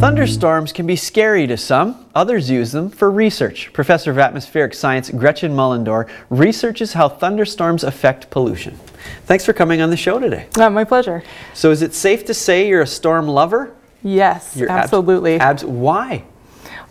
Thunderstorms can be scary to some, others use them for research. Professor of Atmospheric Science Gretchen Mullendore researches how thunderstorms affect pollution. Thanks for coming on the show today. My pleasure. So is it safe to say you're a storm lover? Yes, absolutely. Why?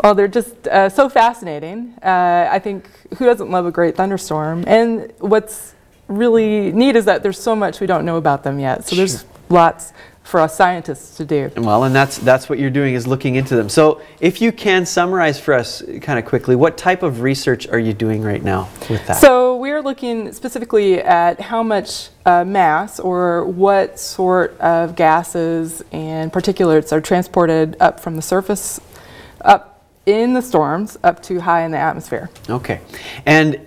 Well, they're just so fascinating. I think who doesn't love a great thunderstorm? And what's really neat is that there's so much we don't know about them yet. So there's lots for us scientists to do. Well, and that's what you're doing, is looking into them. So if you can summarize for us kind of quickly, what type of research are you doing right now with that? So we're looking specifically at how much mass or what sort of gases and particulates are transported up from the surface, up in the storms, up to high in the atmosphere. Okay. And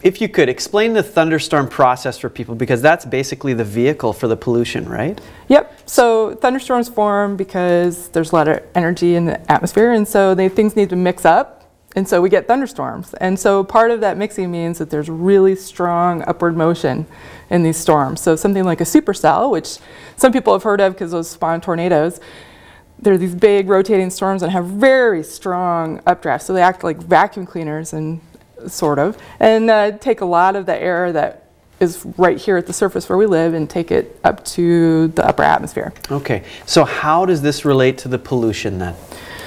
if you could, explain the thunderstorm process for people, because that's basically the vehicle for the pollution, right? Yep. So thunderstorms form because there's a lot of energy in the atmosphere, and so things need to mix up, and so we get thunderstorms. And so part of that mixing means that there's really strong upward motion in these storms. So something like a supercell, which some people have heard of because those spawn tornadoes, they're these big rotating storms that have very strong updrafts. So they act like vacuum cleaners and sort of, and take a lot of the air that is right here at the surface where we live and take it up to the upper atmosphere. Okay, so how does this relate to the pollution then?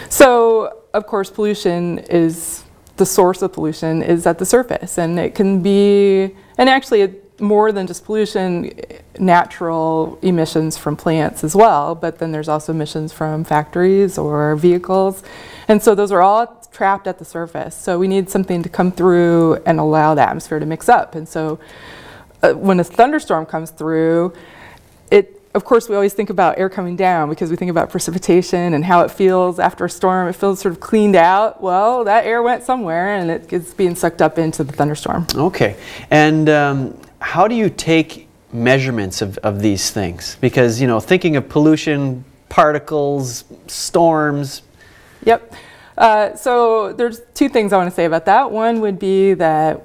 So, of course, pollution is, the source of pollution is at the surface, and it can be, and actually more than just pollution, natural emissions from plants as well, but then there's also emissions from factories or vehicles, and so those are all trapped at the surface. So we need something to come through and allow the atmosphere to mix up. And so when a thunderstorm comes through, of course we always think about air coming down because we think about precipitation and how it feels after a storm. It feels sort of cleaned out. Well, that air went somewhere and it's being sucked up into the thunderstorm. Okay. And how do you take measurements of these things? Because, you know, thinking of pollution, particles, storms. Yep. So there's two things I want to say about that. One would be that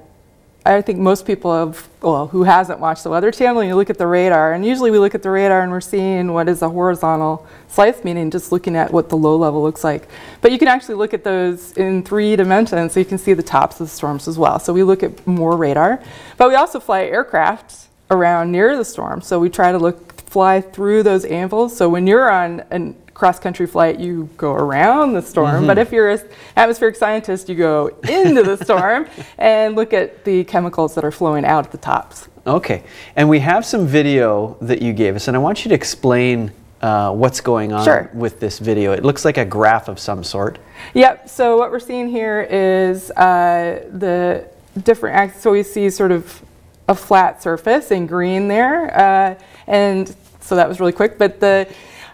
I think most people have, well, who hasn't watched the Weather Channel, you look at the radar, and usually we look at the radar and we're seeing what is a horizontal slice, meaning just looking at what the low level looks like. But you can actually look at those in 3 dimensions, so you can see the tops of the storms as well. So we look at more radar. But we also fly aircraft around near the storm, so we try to fly through those anvils. So when you're on an cross-country flight, you go around the storm, but if you're an atmospheric scientist, you go into the storm and look at the chemicals that are flowing out at the tops. Okay, and we have some video that you gave us, and I want you to explain what's going on with this video. It looks like a graph of some sort. Yep, so what we're seeing here is the different axes. So we see sort of a flat surface in green there, and so that was really quick, but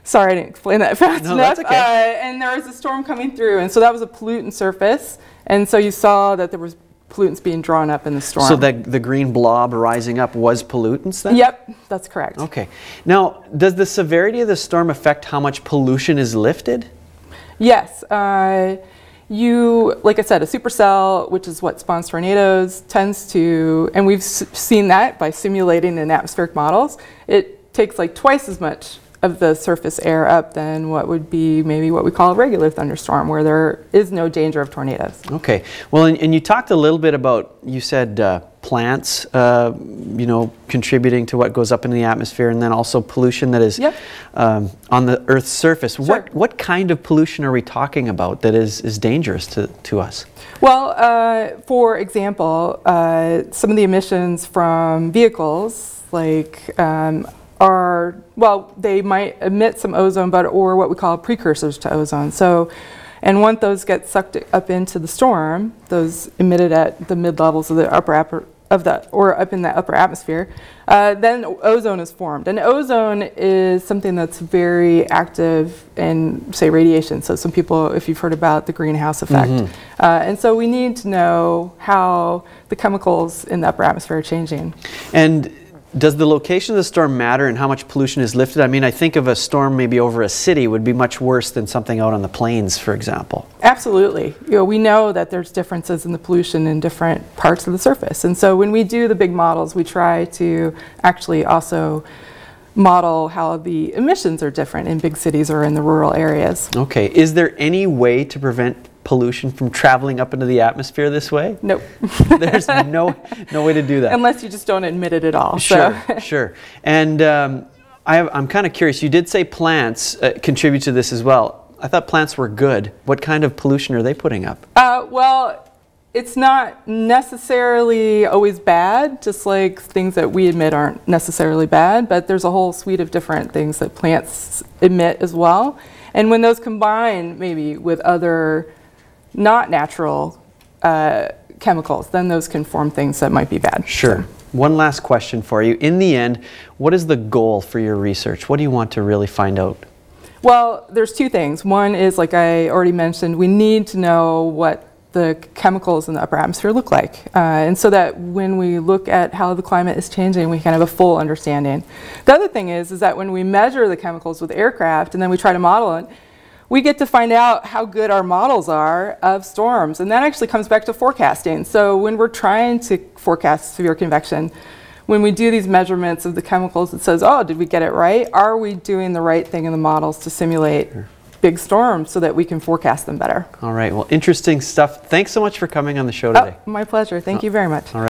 sorry, I didn't explain that fast enough. That's okay. And there was a storm coming through, and so that was a pollutant surface, and so you saw that there was pollutants being drawn up in the storm. So the green blob rising up was pollutants then? Yep, that's correct. Okay. Now, does the severity of the storm affect how much pollution is lifted? Yes. Like I said, a supercell, which is what spawns tornadoes, tends to, and we've seen that by simulating in atmospheric models, it takes like twice as much of the surface air up than what would be maybe what we call a regular thunderstorm, where there is no danger of tornadoes. Okay. Well, and you talked a little bit about, you said plants, you know, contributing to what goes up in the atmosphere, and then also pollution that is on the Earth's surface. Sure. What kind of pollution are we talking about that is dangerous to us? Well, for example, some of the emissions from vehicles, like they might emit some ozone, or what we call precursors to ozone. So, and once those get sucked up into the storm, those emitted at the mid levels of the up in the upper atmosphere, then ozone is formed. And ozone is something that's very active in, say, radiation. So some people, if you've heard about the greenhouse effect. And so we need to know how the chemicals in the upper atmosphere are changing. And does the location of the storm matter and how much pollution is lifted? I mean, I think of a storm maybe over a city would be much worse than something out on the plains, for example. Absolutely. You know, we know that there's differences in the pollution in different parts of the surface. And so when we do the big models, we try to actually also model how the emissions are different in big cities or in the rural areas. Okay. Is there any way to prevent pollution from traveling up into the atmosphere this way? Nope. There's no way to do that. Unless you just don't admit it at all. Sure, So. sure. And I'm kind of curious, you did say plants contribute to this as well. I thought plants were good. What kind of pollution are they putting up? Well, it's not necessarily always bad, just like things that we emit aren't necessarily bad, but there's a whole suite of different things that plants emit as well. And when those combine maybe with other not natural chemicals, then those can form things that might be bad. Sure. So. One last question for you. In the end, what is the goal for your research? What do you want to really find out? Well, there's two things. One is, like I already mentioned, we need to know what the chemicals in the upper atmosphere look like. And so that when we look at how the climate is changing, we can have a full understanding. The other thing is that when we measure the chemicals with aircraft and then we try to model it, we get to find out how good our models are of storms. And that actually comes back to forecasting. So when we're trying to forecast severe convection, when we do these measurements of the chemicals, it says, oh, did we get it right? Are we doing the right thing in the models to simulate big storms so that we can forecast them better? All right. Well, interesting stuff. Thanks so much for coming on the show today. Oh, my pleasure. Thank you very much. All right.